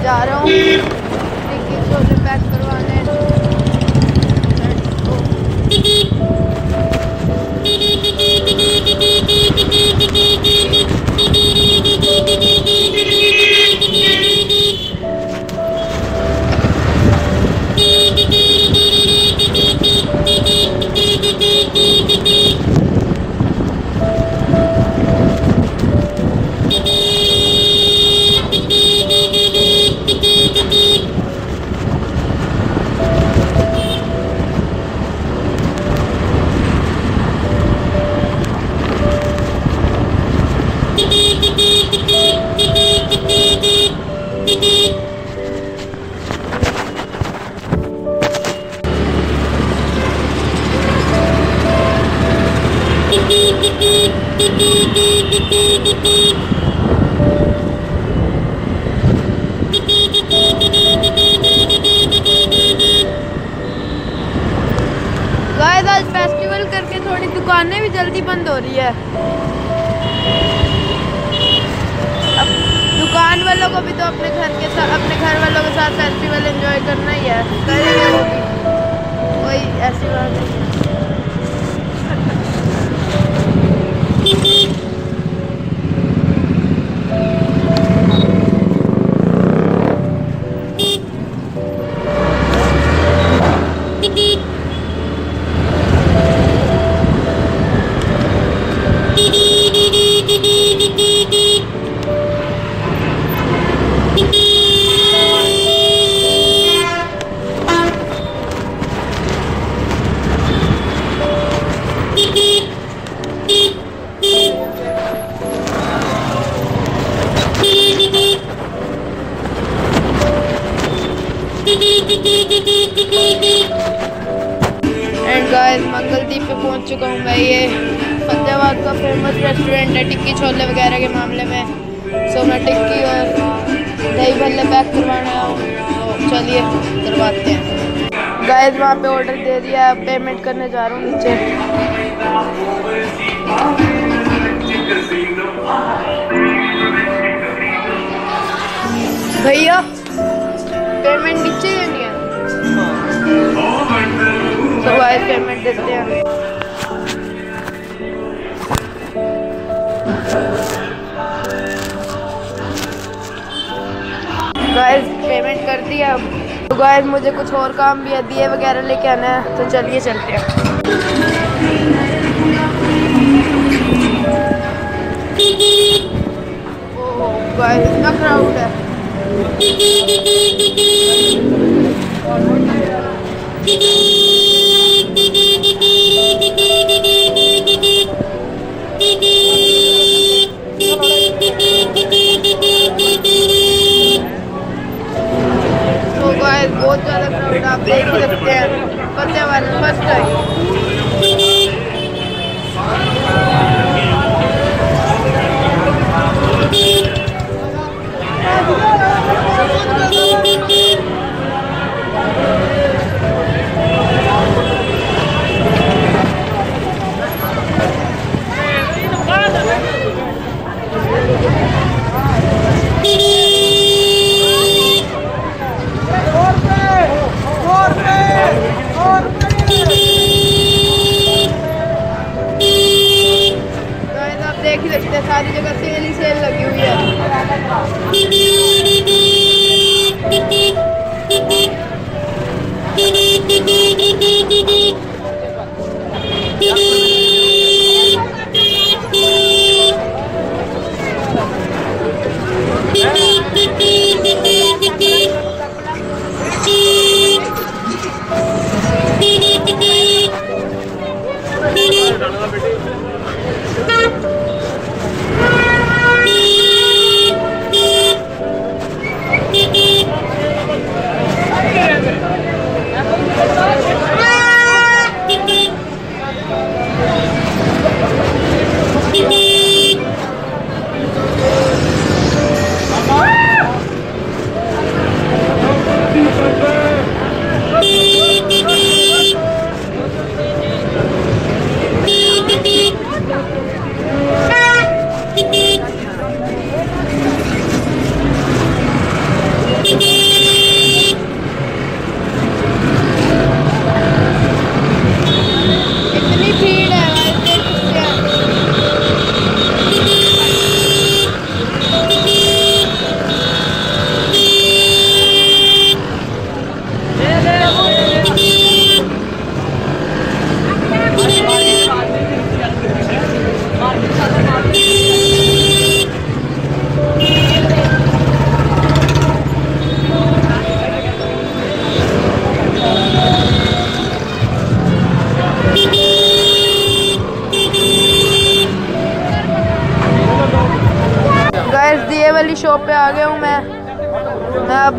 जा रहा हूँ टिक्की छोले पैक करवाने। गाइस आज फेस्टिवल करके थोड़ी दुकानें भी जल्दी बंद हो रही है। अब दुकान वालों को भी तो अपने घर वालों के साथ फेस्टिवल एंजॉय करना ही है, करेंगे वो भी, कोई ऐसी बात नहीं है। एंड गाइस मंगलदीप पे पहुंच चुका हूँ मैं। ये फतेहाबाद का फेमस रेस्टोरेंट है टिक्की छोले वगैरह के मामले में। सो मैं टिक्की और दही भल्ले पैक करवाने आया हूँ, तो चलिए करवाते हैं। गाइस वहाँ पे ऑर्डर दे दिया, पेमेंट करने जा रहा हूँ नीचे। भैया पेमेंट नीचे ही नहीं है, तो गाइस पेमेंट देते हैं। गाइस पेमेंट कर दिया। तो गाइस मुझे कुछ और काम भी है, दिए वगैरह लेके आना है, तो चलिए चलते हैं। ओह गाइस इतना क्राउड है। तो गाइस बहुत ज़्यादा क्राउड आप देख ही सकते हैं। Fatehabad first time. देख ही सकते हैं सारी जगह सेल ही सेल लगी हुई है। beep.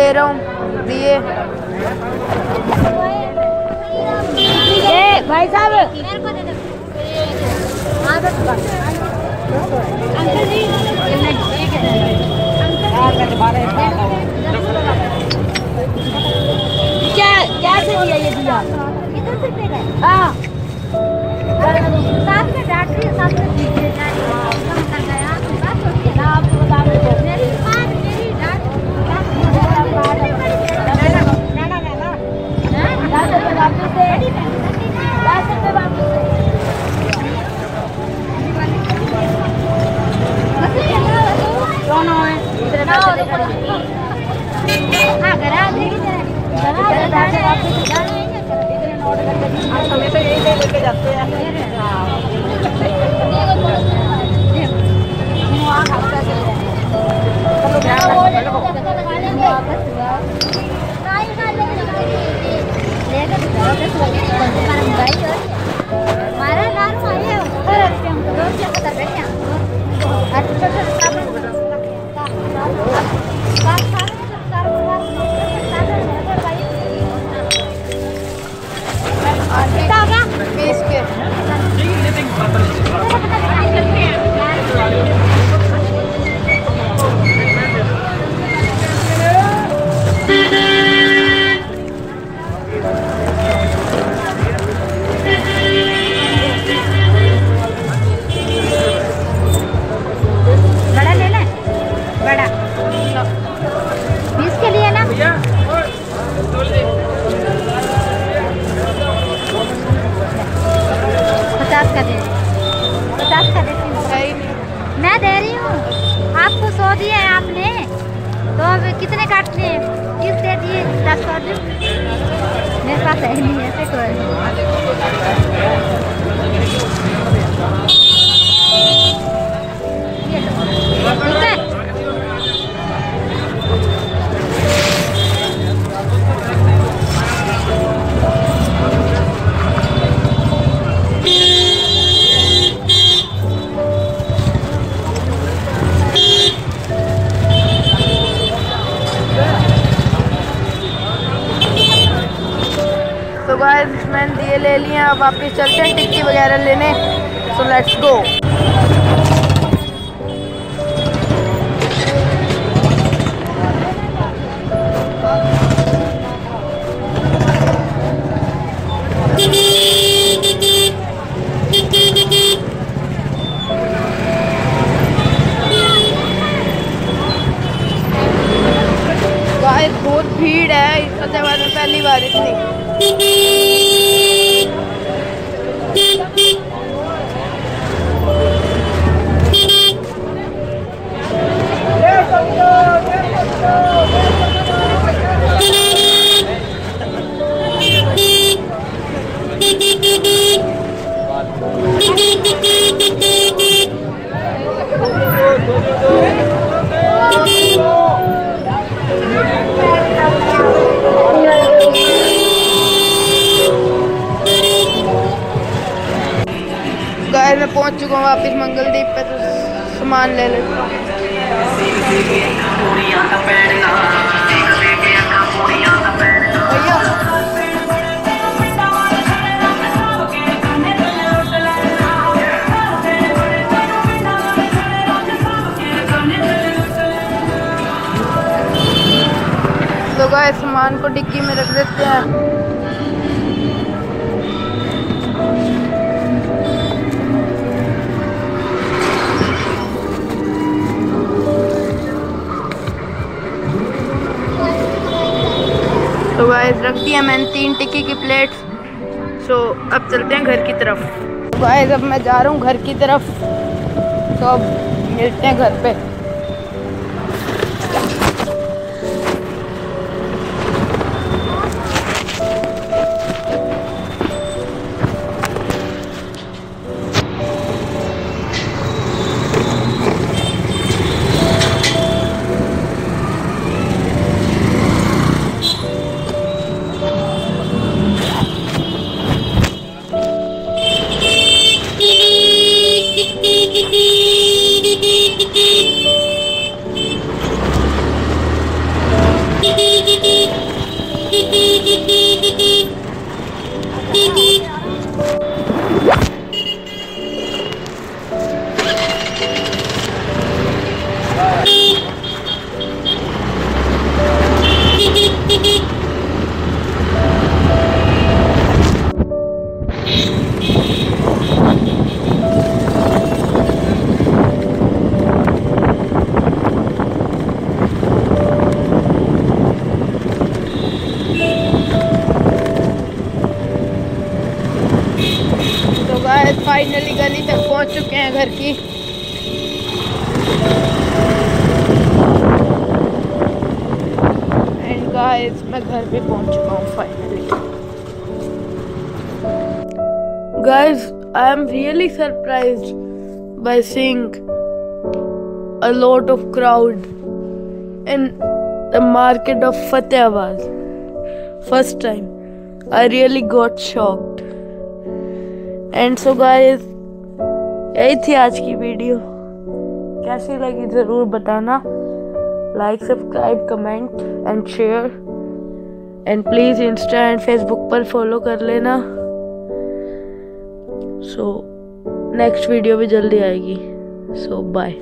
ले रहा हूँ दिए। भाई साहब क्या क्या से दिया ये दिया इधर से देगा। हाँ साथ में डॉक्टर साथ में दीजिए आप बता दो मेरी बात मेरी डॉक्टर समय पे यही लेके जाते हैं। बड़ा ले ले बड़ा 20 के लिए ना 50 का दे 50 का देती हूँ मैं दे रही हूँ आपको 100 दिए हैं आपने तो अब कितने काटने हैं 30 दे दिए 10 और दे मेरे पास है नहीं ऐसे कोई ठीक है। तो गाइस मैंने दिए ले लिए, अब वापस चलते हैं टिक्की वगैरह लेने। So let's go. गाइस बहुत भीड़ है फतेहाबाद में, पहली बार इतनी। गाइस मैं पहुंच चुका हूँ वापस मंगलदीप पे, तो सामान ले लेता हूँ। तो गाइस सामान को डिक्की में रख देते हैं। तो गाइस रख दिया मैंने 3 टिक्की की प्लेट्स। सो अब चलते हैं घर की तरफ। तो गाइस अब मैं जा रहा हूँ घर की तरफ, तो अब मिलते हैं घर पे। गाइस फाइनली गली तक पहुंच चुके हैं घर की। एंड गाइस मैं घर पे पहुंच चुका हूं finally. Guys I am really surprised by seeing a lot of crowd in the market of Fatehabad. First time I really got shocked. And so guys, यही थी आज की वीडियो। कैसी लगी ज़रूर बताना। Like, subscribe, comment and share and please Insta and Facebook पर follow कर लेना। सो नेक्स्ट वीडियो भी जल्दी आएगी। सो बाय।